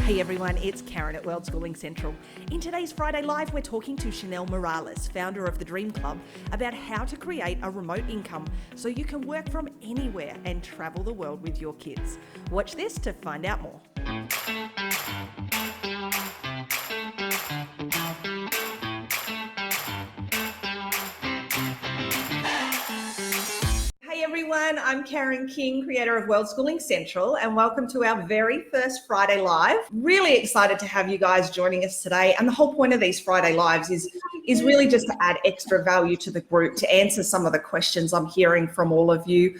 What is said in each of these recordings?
Hey everyone, it's Karen at Worldschooling Central. In today's Friday Live, we're talking to Chanel Morales, founder of the Dream Club, about how to create a remote income so you can work from anywhere and travel the world with your kids. Watch this to find out more. Hey everyone, I'm Karen King, creator of Worldschooling Central, and welcome to our very first Friday Live. Really excited to have you guys joining us today. And the whole point of these Friday Lives is really just to add extra value to the group, to answer some of the questions I'm hearing from all of you,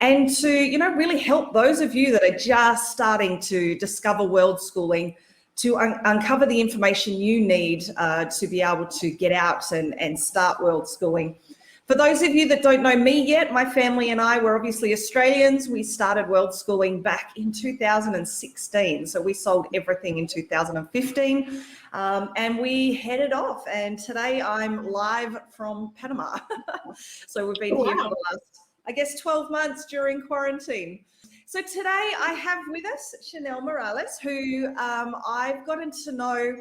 and to, really help those of you that are just starting to discover world schooling, to uncover the information you need to be able to get out and start world schooling. For those of you that don't know me yet, my family and I were obviously Australians. We started world schooling back in 2016. So we sold everything in 2015 and we headed off. And today I'm live from Panama. So we've been here for the last, 12 months during quarantine. So today I have with us Chanel Morales, who I've gotten to know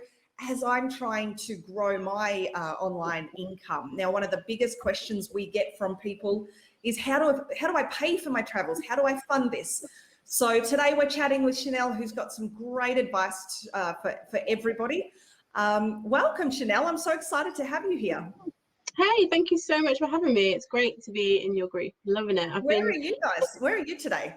as I'm trying to grow my online income. Now, one of the biggest questions we get from people is how do I pay for my travels? How do I fund this? So today we're chatting with Chanel, who's got some great advice for everybody. Welcome, Chanel. I'm so excited to have you here. Hey, thank you so much for having me. It's great to be in your group. Loving it. Where are you guys? Where are you today?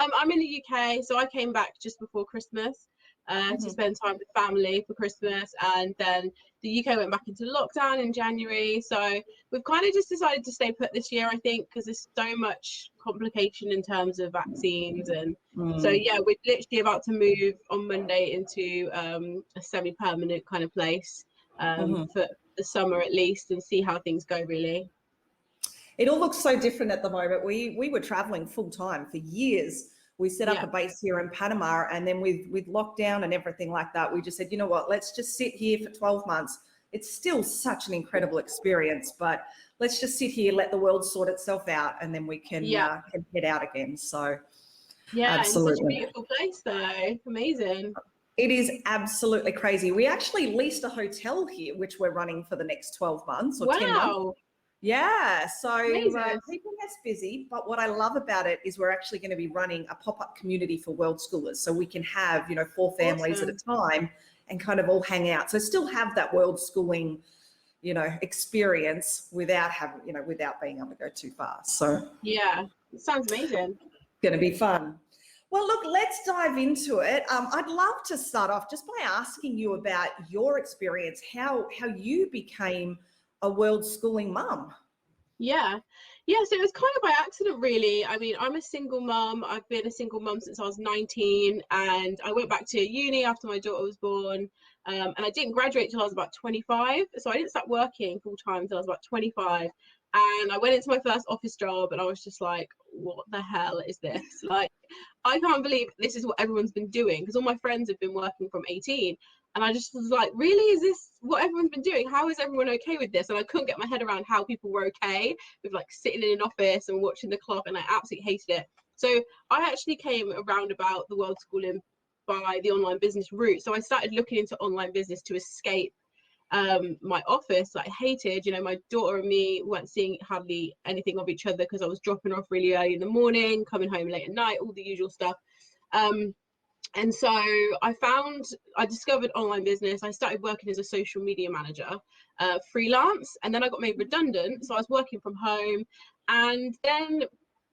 I'm in the UK, so I came back just before Christmas to spend time with family for Christmas, and then the UK went back into lockdown in January. So we've kind of just decided to stay put this year, I think, because there's so much complication in terms of vaccines, and so yeah, we're literally about to move on Monday into a semi-permanent kind of place for the summer at least, and see how things go really. It all looks so different at the moment. We were traveling full time for years. We set up a base here in Panama, and then with lockdown and everything like that, we just said, you know what, let's just sit here for 12 months. It's still such an incredible experience, but let's just sit here, let the world sort itself out, and then we can head out again. So yeah, absolutely. It's such a beautiful place though. Amazing. It is absolutely crazy. We actually leased a hotel here, which we're running for the next 12 months or 10 months. Yeah, so keeping us busy, but what I love about it is we're actually going to be running a pop-up community for world schoolers, so we can have 4 families at a time and kind of all hang out. So still have that world schooling, experience without having, without being able to go too far. So yeah, it sounds amazing. Going to be fun. Well, look, let's dive into it. I'd love to start off just by asking you about your experience, how you became a world schooling mum. Yeah, so it was kind of by accident really. I mean, I'm a single mum. I've been a single mum since I was 19, and I went back to uni after my daughter was born, and I didn't graduate till I was about 25, so I didn't start working full time till I was about 25. And I went into my first office job and I was just like, what the hell is this? Like, I can't believe this is what everyone's been doing, because all my friends have been working from 18. And I just was like, really? Is this what everyone's been doing? How is everyone okay with this? And I couldn't get my head around how people were okay with like sitting in an office and watching the clock, and I absolutely hated it. So I actually came around about the world schooling by the online business route. So I started looking into online business to escape my office that I hated. My daughter and me weren't seeing hardly anything of each other because I was dropping off really early in the morning, coming home late at night, all the usual stuff. And so I discovered online business. I started working as a social media manager, freelance, and then I got made redundant. So I was working from home, and then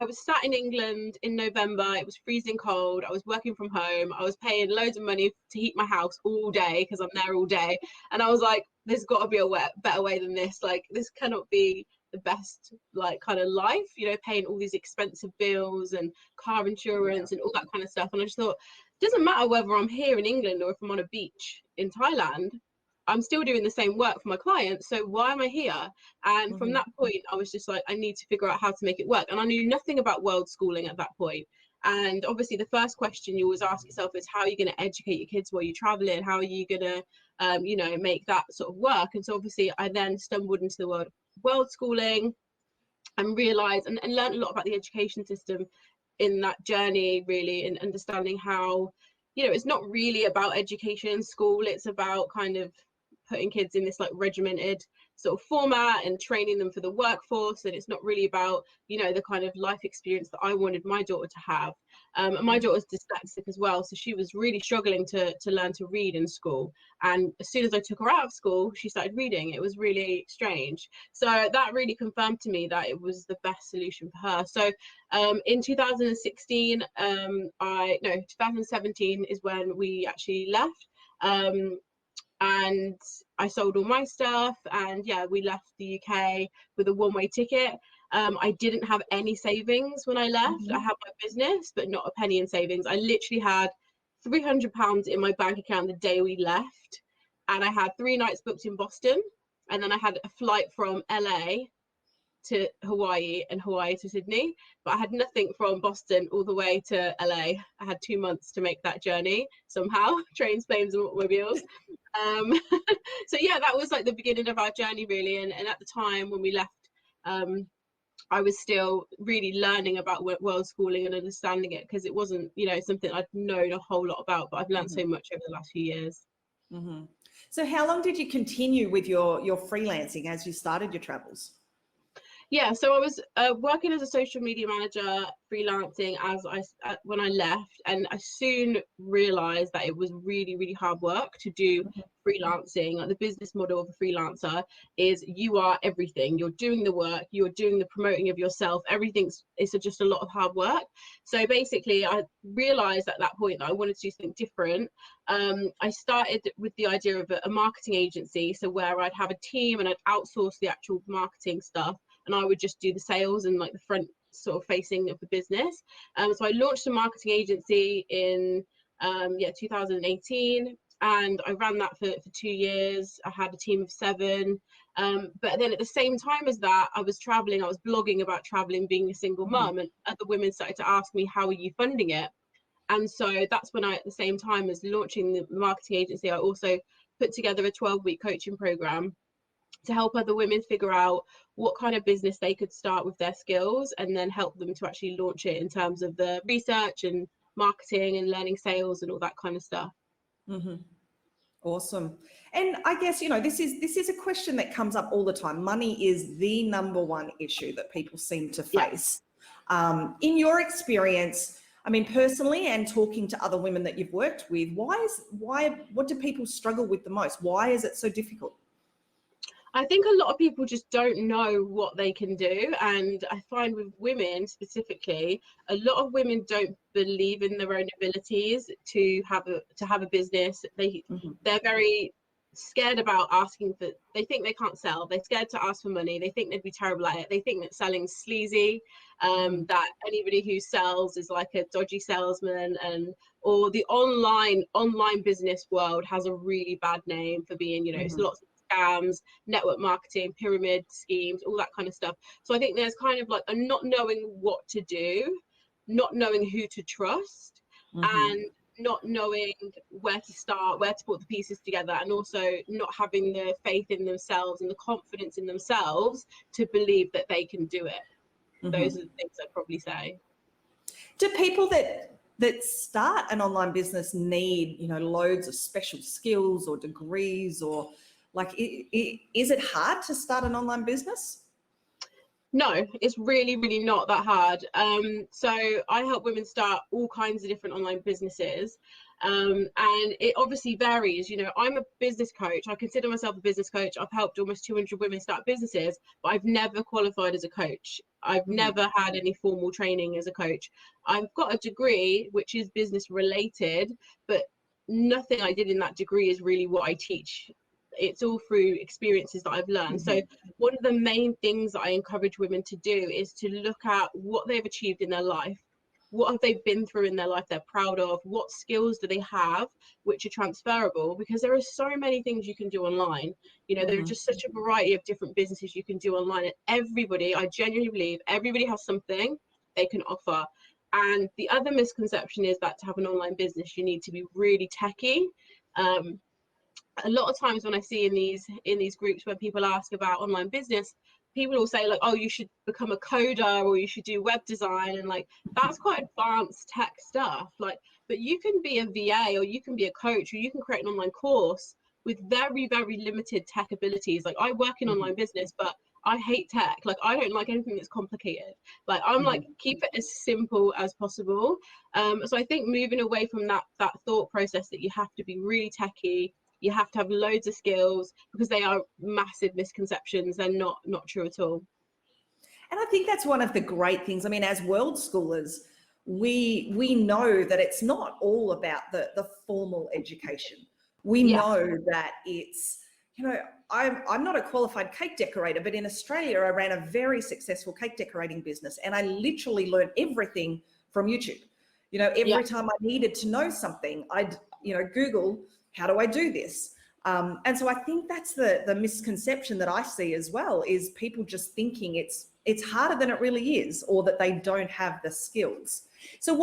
I was sat in England in November. It was freezing cold. I was working from home. I was paying loads of money to heat my house all day because I'm there all day. And I was like, there's got to be a better way than this. Like, this cannot be the best like kind of life, paying all these expensive bills and car insurance and all that kind of stuff. And I just thought, it doesn't matter whether I'm here in England or if I'm on a beach in Thailand, I'm still doing the same work for my clients. So why am I here? And from that point, I was just like, I need to figure out how to make it work. And I knew nothing about world schooling at that point. And obviously the first question you always ask yourself is, how are you going to educate your kids while you're traveling? How are you going to, make that sort of work? And so obviously I then stumbled into the world of world schooling and realized and learned a lot about the education system in that journey, really, and understanding how you know, it's not really about education in school. It's about kind of putting kids in this like regimented sort of format and training them for the workforce, and it's not really about, you know, the kind of life experience that I wanted my daughter to have. And my daughter's dyslexic as well, so she was really struggling to learn to read in school, and as soon as I took her out of school she started reading. It was really strange, so that really confirmed to me that it was the best solution for her. So in 2016 2017 is when we actually left, and I sold all my stuff, and yeah, we left the UK with a one-way ticket. I didn't have any savings when I left. I had my business, but not a penny in savings. I literally had £300 in my bank account the day we left, and I had 3 nights booked in Boston, and then I had a flight from LA to Hawaii and Hawaii to Sydney, but I had nothing from Boston all the way to LA. I had 2 months to make that journey somehow, trains, planes and automobiles. So yeah, that was like the beginning of our journey really, and at the time when we left, I was still really learning about world schooling and understanding it, because it wasn't, you know, something I'd known a whole lot about, but I've learned so much over the last few years. So how long did you continue with your freelancing as you started your travels? Yeah, so I was working as a social media manager, freelancing when I left, and I soon realized that it was really, really hard work to do freelancing. Like, the business model of a freelancer is you are everything. You're doing the work, you're doing the promoting of yourself, it's just a lot of hard work. So basically I realized at that point that I wanted to do something different. I started with the idea of a marketing agency, so where I'd have a team and I'd outsource the actual marketing stuff, and I would just do the sales and like the front sort of facing of the business. So I launched a marketing agency in 2018, and I ran that for 2 years. I had a team of 7. But then at the same time as that, I was traveling, I was blogging about traveling, being a single mum, and other women started to ask me, how are you funding it? And so that's when I, at the same time as launching the marketing agency, I also put together a 12-week coaching program to help other women figure out what kind of business they could start with their skills, and then help them to actually launch it in terms of the research and marketing and learning sales and all that kind of stuff. Awesome. And I guess, you know, this is a question that comes up all the time. Money is the number one issue that people seem to face. In your experience, I mean, personally, and talking to other women that you've worked with, what do people struggle with the most? Why is it so difficult? I think a lot of people just don't know what they can do, and I find with women specifically, a lot of women don't believe in their own abilities to have a business. They're very scared about asking for. They think they can't sell. They're scared to ask for money. They think they'd be terrible at it. They think that selling's sleazy. That anybody who sells is like a dodgy salesman, or the online business world has a really bad name for being, you know, it's lots of scams, network marketing, pyramid schemes, all that kind of stuff. So I think there's kind of like a not knowing what to do, not knowing who to trust, and not knowing where to start, where to put the pieces together, and also not having the faith in themselves and the confidence in themselves to believe that they can do it. Those are the things I'd probably say. Do people that start an online business need, you know, loads of special skills or degrees, or like, is it hard to start an online business? No, it's really, really not that hard. So I help women start all kinds of different online businesses. And it obviously varies. You know, I'm a business coach. I consider myself a business coach. I've helped almost 200 women start businesses, but I've never qualified as a coach. I've never had any formal training as a coach. I've got a degree which is business related, but nothing I did in that degree is really what I teach. It's all through experiences that I've learned. So one of the main things that I encourage women to do is to look at what they've achieved in their life. What have they been through in their life they're proud of? What skills do they have which are transferable? Because there are so many things you can do online. You know, there are just such a variety of different businesses you can do online, and everybody, I genuinely believe everybody has something they can offer. And the other misconception is that to have an online business you need to be really techie. A lot of times when I see in these groups where people ask about online business, people will say like, oh, you should become a coder, or you should do web design, and like that's quite advanced tech stuff. Like, but you can be a VA, or you can be a coach, or you can create an online course with very, very limited tech abilities. Like, I work in online business, but I hate tech. Like, I don't like anything that's complicated. Like, I'm like, keep it as simple as possible. So I think moving away from that thought process that you have to be really techy, you have to have loads of skills, because they are massive misconceptions. They're not true at all. And I think that's one of the great things. I mean, as world schoolers, we know that it's not all about the formal education. We know that it's, I'm not a qualified cake decorator, but in Australia, I ran a very successful cake decorating business, and I literally learned everything from YouTube. Every time I needed to know something, I'd, Google, how do I do this? And so I think that's the misconception that I see as well, is people just thinking it's harder than it really is, or that they don't have the skills. So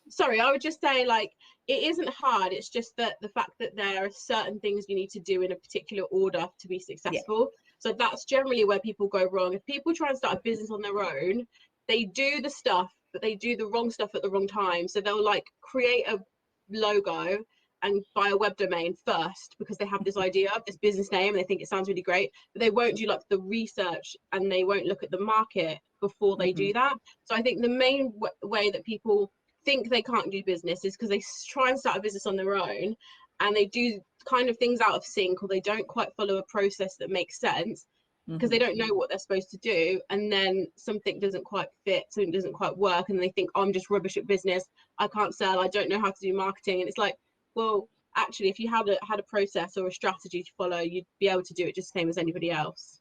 Sorry, I would just say, like, it isn't hard. It's just that the fact that there are certain things you need to do in a particular order to be successful. So that's generally where people go wrong. If people try and start a business on their own, they do the stuff, but they do the wrong stuff at the wrong time. So they'll like create a logo and buy a web domain first, because they have this idea of this business name and they think it sounds really great, but they won't do like the research, and they won't look at the market before they do that. So I think the main way that people think they can't do business is because they try and start a business on their own, and they do kind of things out of sync, or they don't quite follow a process that makes sense, because they don't know what they're supposed to do, and then something doesn't quite fit, something doesn't quite work, and they think, oh, I'm just rubbish at business, I can't sell, I don't know how to do marketing. And it's like, well, actually, if you had a process or a strategy to follow, you'd be able to do it just the same as anybody else.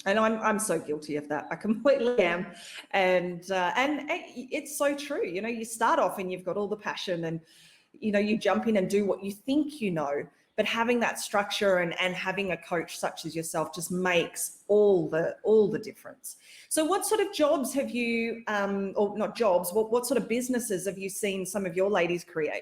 And I'm so guilty of that. I completely am. And it's so true. You start off and you've got all the passion, and, you jump in and do what you think, but having that structure and having a coach such as yourself just makes all the difference. So what sort of jobs have you, or not jobs, what sort of businesses have you seen some of your ladies create?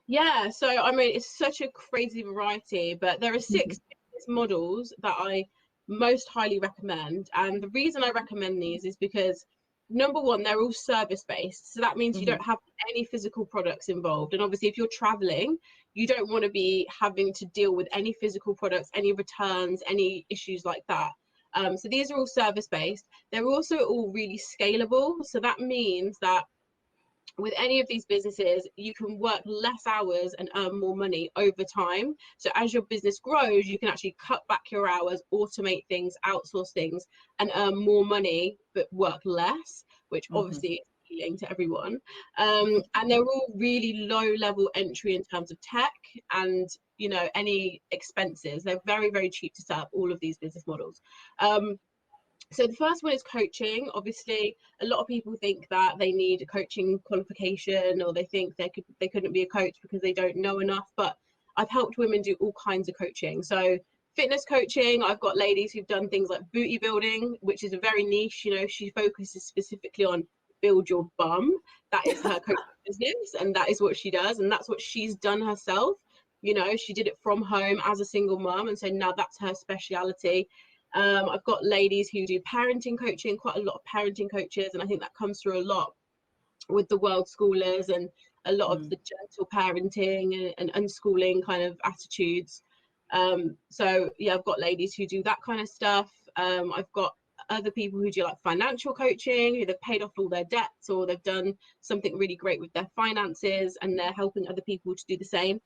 Yeah, so I mean, it's such a crazy variety, but there are 6 business models that I most highly recommend. And the reason I recommend these is because, number one, they're all service based. So that means you don't have any physical products involved. And obviously, if you're traveling, you don't want to be having to deal with any physical products, any returns, any issues like that. So these are all service based. They're also all really scalable. So that means that with any of these businesses, you can work less hours and earn more money over time. So as your business grows, you can actually cut back your hours, automate things, outsource things, and earn more money, but work less, which obviously is appealing to everyone. And they're all really low level entry in terms of tech and, any expenses. They're very, very cheap to set up, all of these business models. So the first one is coaching. Obviously, a lot of people think that they need a coaching qualification, or they think they couldn't be a coach because they don't know enough. But I've helped women do all kinds of coaching. So fitness coaching, I've got ladies who've done things like booty building, which is a very niche. She focuses specifically on build your bum. That is her coaching business, and that is what she does, and that's what she's done herself. She did it from home as a single mum, and so now that's her speciality. I've got ladies who do parenting coaching, quite a lot of parenting coaches, and I think that comes through a lot with the world schoolers and a lot of the gentle parenting and unschooling kind of attitudes. So yeah, I've got ladies who do that kind of stuff. I've got other people who do like financial coaching, who they've paid off all their debts, or they've done something really great with their finances and they're helping other people to do the same.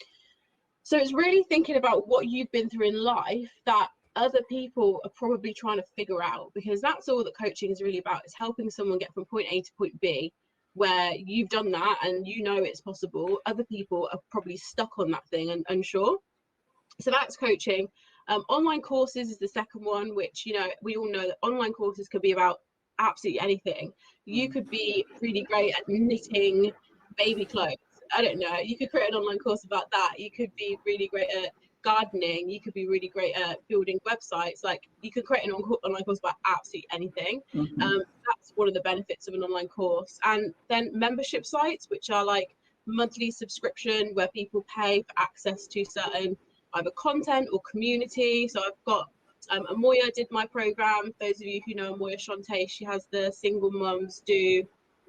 So it's really thinking about what you've been through in life that other people are probably trying to figure out, because that's all that coaching is really about. It's helping someone get from point A to point B, where you've done that and it's possible. Other people are probably stuck on that thing and unsure. So that's coaching. Online courses is the second one, which we all know that online courses could be about absolutely anything. You could be really great at knitting baby clothes. I don't know, you could create an online course about that. You could be really great at gardening. You could be really great at building websites. Like, you could create an online course about absolutely anything. That's one of the benefits of an online course. And then membership sites, which are like monthly subscription, where people pay for access to certain either content or community. So I've got Amoya did my program. Those of you who know Amoya Shante, she has the Single Mums Do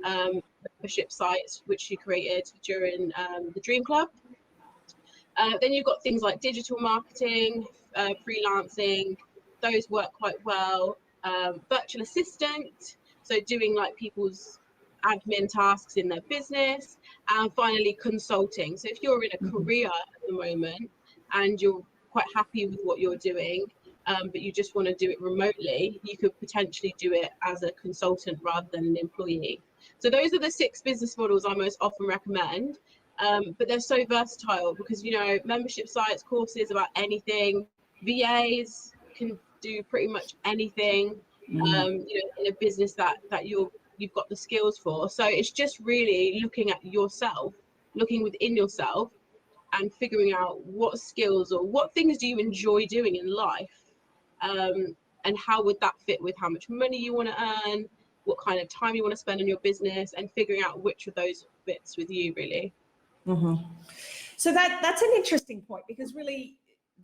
membership sites, which she created during the Dream Club. Then you've got things like digital marketing, freelancing, those work quite well. Virtual assistant, so doing like people's admin tasks in their business. And finally, consulting. So if you're in a career at the moment and you're quite happy with what you're doing, but you just want to do it remotely, you could potentially do it as a consultant rather than an employee. So those are the 6 business models I most often recommend. But they're so versatile because, you know, membership sites, courses about anything, VAs can do pretty much anything, you know, in a business that you've got the skills for. So it's just really looking at yourself, looking within yourself and figuring out what skills or what things do you enjoy doing in life, and how would that fit with how much money you want to earn, what kind of time you want to spend on your business, and figuring out which of those fits with you, really. So that's an interesting point, because really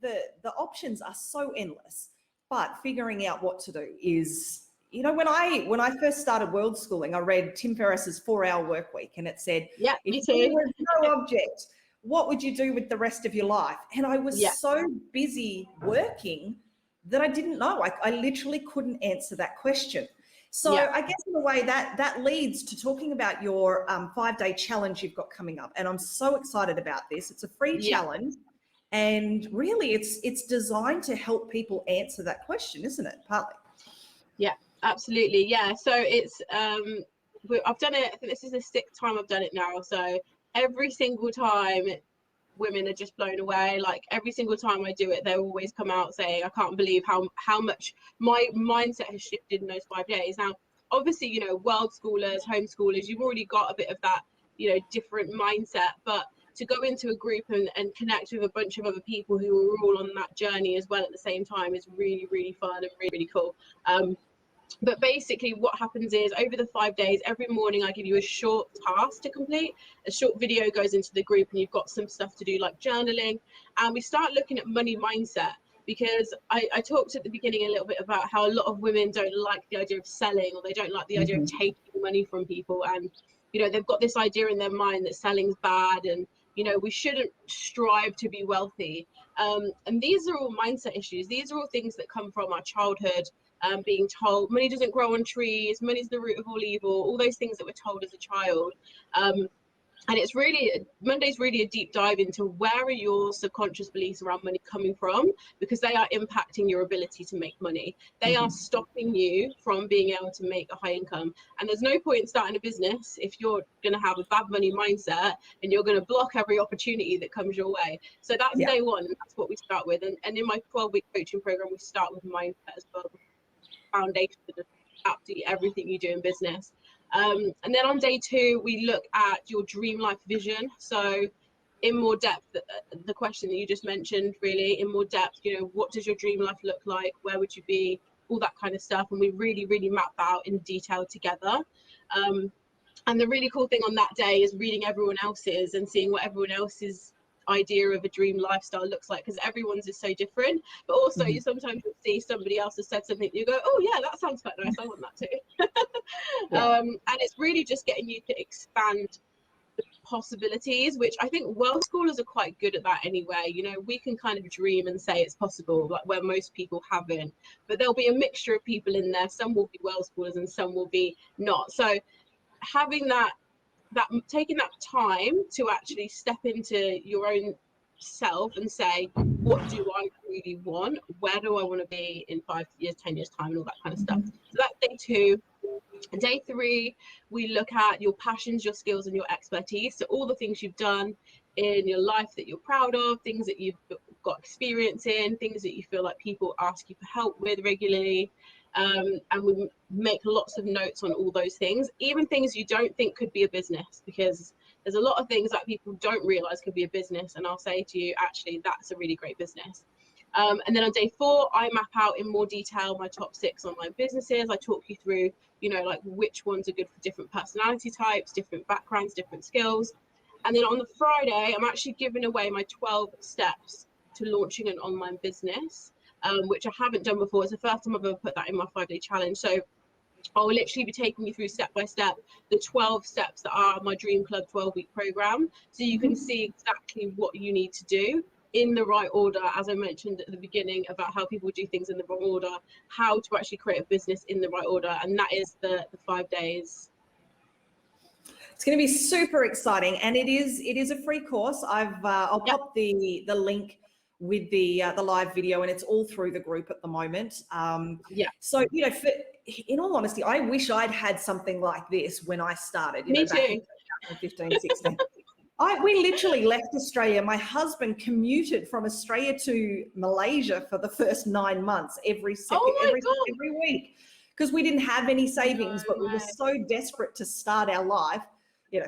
the options are so endless, but figuring out what to do is, you know, when I first started Worldschooling, I read Tim Ferriss's 4-Hour Work Week, and it said, Yeah, me if too. there was no object, what would you do with the rest of your life? And I was so busy working that I didn't know. I literally couldn't answer that question. So I guess in a way that leads to talking about your 5-day challenge you've got coming up. And I'm so excited about this. It's a free challenge. And really it's designed to help people answer that question, isn't it? Partly. Yeah, absolutely. Yeah. So it's, I've done it, I think this is the 6th time I've done it now. So every single time women are just blown away. Like every single time I do it, they always come out saying, I can't believe how much my mindset has shifted in those 5 days. Now, obviously, you know, world schoolers, homeschoolers, you've already got a bit of that, you know, different mindset, but to go into a group and connect with a bunch of other people who are all on that journey as well at the same time is really, really fun and really, really cool. But basically what happens is over the 5 days, every morning I give you a short task to complete. A short video goes into the group and you've got some stuff to do like journaling. And we start looking at money mindset, because I talked at the beginning a little bit about how a lot of women don't like the idea of selling, or they don't like the idea of taking money from people. And, you know, they've got this idea in their mind that selling's bad and, you know, we shouldn't strive to be wealthy. And these are all mindset issues. These are all things that come from our childhood. Being told money doesn't grow on trees, money's the root of all evil, all those things that we're told as a child. And it's really, Monday's really a deep dive into where are your subconscious beliefs around money coming from, because they are impacting your ability to make money. They are stopping you from being able to make a high income. And there's no point in starting a business if you're going to have a bad money mindset and you're going to block every opportunity that comes your way. So that's day one. And that's what we start with. And in my 12-week coaching program, we start with mindset as well. Foundation of absolutely everything you do in business. And then on day 2, we look at your dream life vision. So in more depth, the question that you just mentioned, really in more depth, you know, what does your dream life look like? Where would you be? All that kind of stuff. And we really, really map that out in detail together. And the really cool thing on that day is reading everyone else's and seeing what everyone else's idea of a dream lifestyle looks like, because everyone's is so different. But also you sometimes see somebody else has said something, you go, oh yeah, that sounds quite nice, I want that too. And it's really just getting you to expand the possibilities, which I think world schoolers are quite good at that anyway. You know, we can kind of dream and say it's possible, like where most people haven't. But there'll be a mixture of people in there. Some will be world schoolers and some will be not. So having that taking that time to actually step into your own self and say, what do I really want? Where do I want to be in 5 years, 10 years time, and all that kind of stuff. So that's day 2. And day 3, we look at your passions, your skills, and your expertise. So all the things you've done in your life that you're proud of, things that you've got experience in, things that you feel like people ask you for help with regularly. And we make lots of notes on all those things, even things you don't think could be a business, because there's a lot of things that people don't realize could be a business. And I'll say to you, actually, that's a really great business. And then on day 4, I map out in more detail my top 6 online businesses. I talk you through, you know, like which ones are good for different personality types, different backgrounds, different skills. And then on the Friday, I'm actually giving away my 12 steps to launching an online business, which I haven't done before. It's the first time I've ever put that in my 5-day challenge. So I'll literally be taking you through step by step the 12 steps that are my Dream Club 12-week program, so you can see exactly what you need to do in the right order, as I mentioned at the beginning about how people do things in the wrong order, how to actually create a business in the right order, and that is the 5 days. It's going to be super exciting, and it is a free course. I'll pop the link with the live video, and it's all through the group at the moment. So in all honesty, I wish I'd had something like this when I started. Me back too. in 2015, 16. We literally left Australia. My husband commuted from Australia to Malaysia for the first 9 months every week, because we didn't have any savings, but we were so desperate to start our life.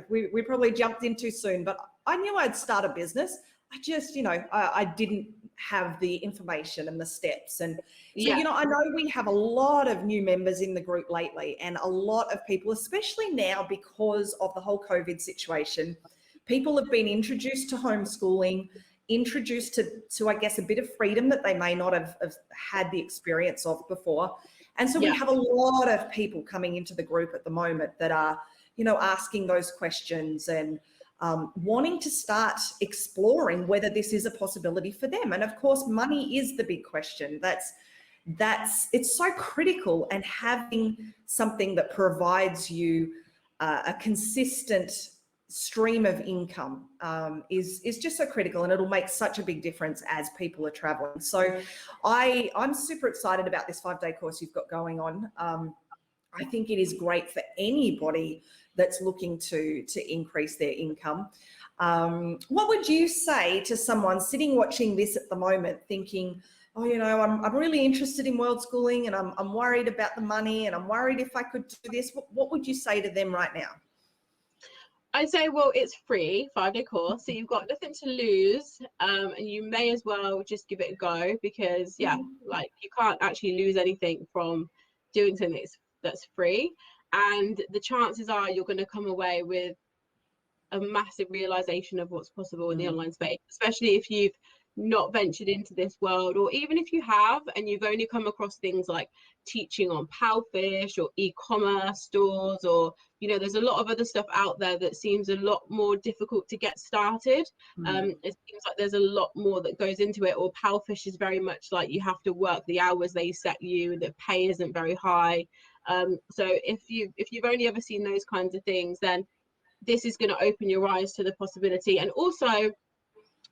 We probably jumped in too soon, but I knew I'd start a business. I just, I didn't have the information and the steps. And so, I know we have a lot of new members in the group lately, and a lot of people, especially now because of the whole COVID situation, people have been introduced to homeschooling, introduced to I guess, a bit of freedom that they may not have had the experience of before. And so we have a lot of people coming into the group at the moment that are, asking those questions and wanting to start exploring whether this is a possibility for them. And of course, money is the big question. It's so critical, and having something that provides you a consistent stream of income is just so critical, and it'll make such a big difference as people are traveling. So I'm super excited about this 5-day course you've got going on. I think it is great for anybody that's looking to increase their income. What would you say to someone sitting watching this at the moment thinking, oh, I'm really interested in world schooling, and I'm worried about the money, and I'm worried if I could do this? What would you say to them right now? I'd say, well, it's free, 5-day course, so you've got nothing to lose, and you may as well just give it a go, because you can't actually lose anything from doing something that's free. And the chances are you're going to come away with a massive realization of what's possible in the online space, especially if you've not ventured into this world, or even if you have and you've only come across things like teaching on Powfish or e-commerce stores, or there's a lot of other stuff out there that seems a lot more difficult to get started. It seems like there's a lot more that goes into it, or Powfish is very much like you have to work the hours they set you, the pay isn't very high. So if you've only ever seen those kinds of things, then this is going to open your eyes to the possibility, and also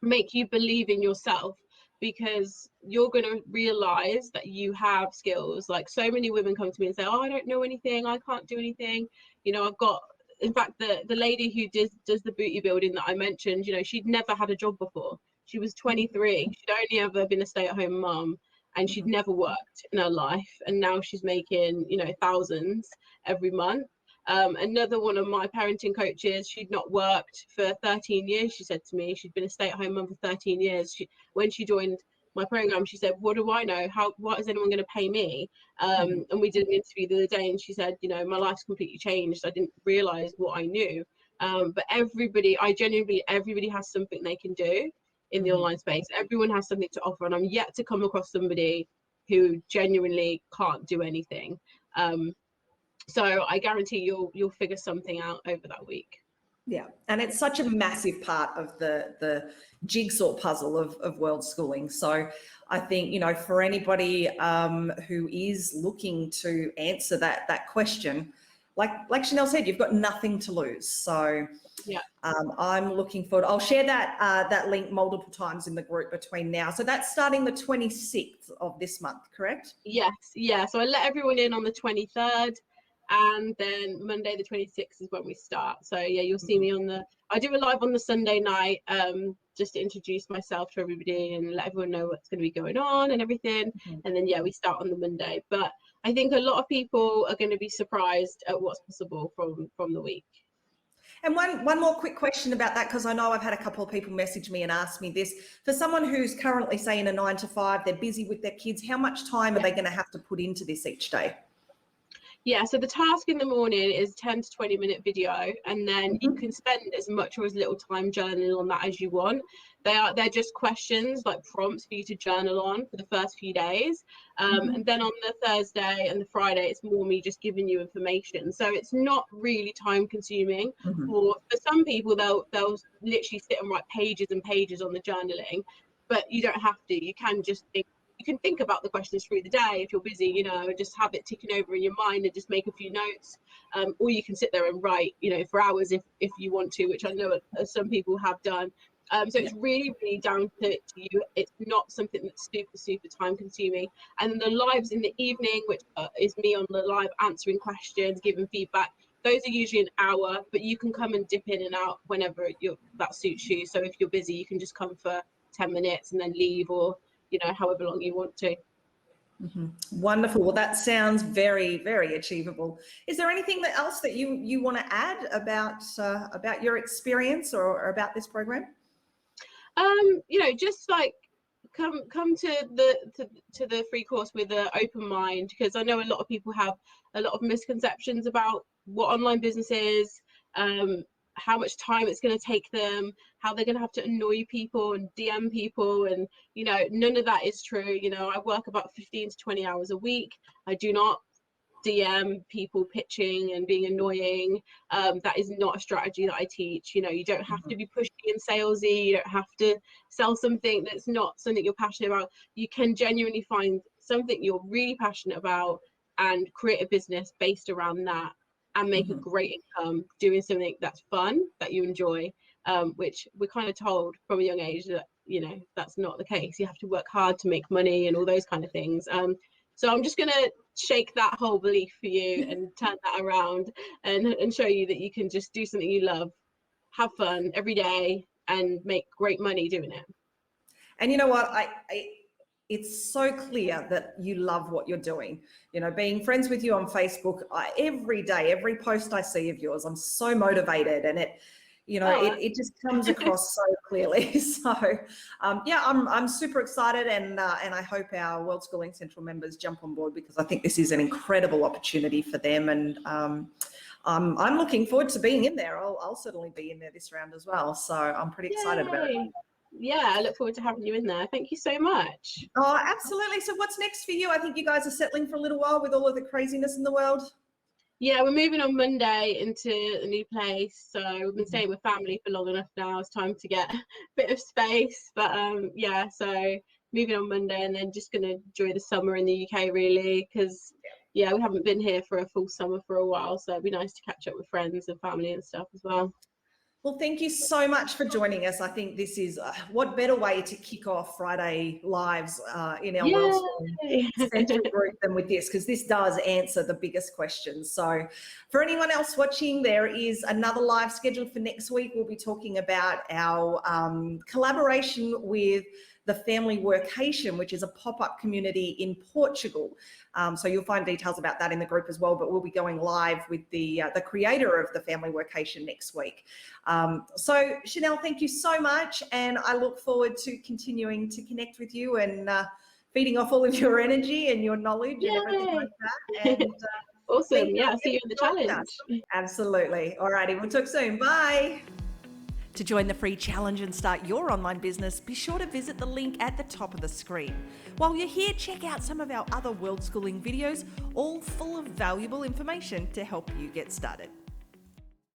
make you believe in yourself, because you're going to realize that you have skills. Like, so many women come to me and say, oh, I don't know anything, I can't do anything. I've got, in fact, the lady who does the booty building that I mentioned, she'd never had a job before. She was 23, she'd only ever been a stay-at-home mum, and she'd never worked in her life, and now she's making thousands every month. Another one of my parenting coaches, she'd not worked for 13 years. She said to me, she'd been a stay-at-home mum for 13 years. When she joined my program, she said, what do I know? What is anyone going to pay me? And we did an interview the other day, and she said, my life's completely changed. I didn't realize what I knew. But everybody has something they can do in the online space. Everyone has something to offer, and I'm yet to come across somebody who genuinely can't do anything. So I guarantee you'll figure something out over that week. Yeah, and it's such a massive part of the jigsaw puzzle of world schooling. So I think, for anybody who is looking to answer that question, like Chanel said, you've got nothing to lose. So I'm looking forward. I'll share that link multiple times in the group between now. So that's starting the 26th of this month, correct? Yes, yeah. So I let everyone in on the 23rd. And then Monday the 26th is when we start. So you'll see me I do a live on the Sunday night, just to introduce myself to everybody and let everyone know what's going to be going on and everything. And then we start on the Monday. But I think a lot of people are going to be surprised at what's possible from the week. And one more quick question about that, because I know I've had a couple of people message me and ask me this. For someone who's currently, say, in a 9 to 5, they're busy with their kids, how much time are they going to have to put into this each day? Yeah, so the task in the morning is 10 to 20-minute video, and then you Mhm. can spend as much or as little time journaling on that as you want. They're just questions, like prompts for you to journal on for the first few days. Mhm. And then on the Thursday and the Friday, it's more me just giving you information. So it's not really time consuming. Mhm. For some people, they'll literally sit and write pages and pages on the journaling, but you don't have to. You can think about the questions through the day if you're busy, just have it ticking over in your mind and just make a few notes. Or you can sit there and write, for hours if you want to, which I know some people have done. So Yeah. it's really, really down to you. It's not something that's super, super time consuming. And the lives in the evening, which is me on the live answering questions, giving feedback, those are usually an hour, but you can come and dip in and out whenever that suits you. So if you're busy, you can just come for 10 minutes and then leave, or however long you want to. Wonderful. Well, that sounds very, very achievable. Is there anything else that you want to add about your experience or about this program? Just like come to the free course with an open mind, because I know a lot of people have a lot of misconceptions about what online business is, how much time it's going to take them, how they're going to have to annoy people and DM people, and none of that is true. I work about 15 to 20 hours a week. I do not DM people pitching and being annoying. That is not a strategy that I teach. You don't have to be pushy and salesy. You don't have to sell something that's not something you're passionate about. You can genuinely find something you're really passionate about and create a business based around that, and make a great income doing something that's fun, that you enjoy, which we're kind of told from a young age that that's not the case. You have to work hard to make money and all those kind of things. So I'm just going to shake that whole belief for you and turn that around, and show you that you can just do something you love, have fun every day, and make great money doing it. And you know what? It's so clear that you love what you're doing. Being friends with you on Facebook, every day, every post I see of yours, I'm so motivated, and it just comes across so clearly. So, yeah, I'm super excited, and I hope our Worldschooling Central members jump on board, because I think this is an incredible opportunity for them, and I'm looking forward to being in there. I'll certainly be in there this round as well. So I'm pretty excited about it. Yay! Yeah, I look forward to having you in there. Thank you so much. Oh, absolutely. So what's next for you? I think you guys are settling for a little while with all of the craziness in the world. Yeah, we're moving on Monday into a new place. So we've been staying with family for long enough now. It's time to get a bit of space. But yeah, so moving on Monday, and then just going to enjoy the summer in the UK, really, because yeah, we haven't been here for a full summer for a while. So it'd be nice to catch up with friends and family and stuff as well. Well, thank you so much for joining us. I think this is what better way to kick off Friday Lives in our Worldschooling Yay! Central group than with this, because this does answer the biggest questions. So for anyone else watching, there is another live scheduled for next week. We'll be talking about our collaboration with the Family Workation, which is a pop-up community in Portugal. So you'll find details about that in the group as well, but we'll be going live with the creator of the Family Workation next week. So Chanel, thank you so much, and I look forward to continuing to connect with you and feeding off all of your energy and your knowledge. Yay! And everything like that. And Awesome. thank you Yeah, see you again in the for joining challenge. us. Absolutely. All righty, we'll talk soon. Bye. To join the free challenge and start your online business, be sure to visit the link at the top of the screen. While you're here, check out some of our other Worldschooling videos, all full of valuable information to help you get started.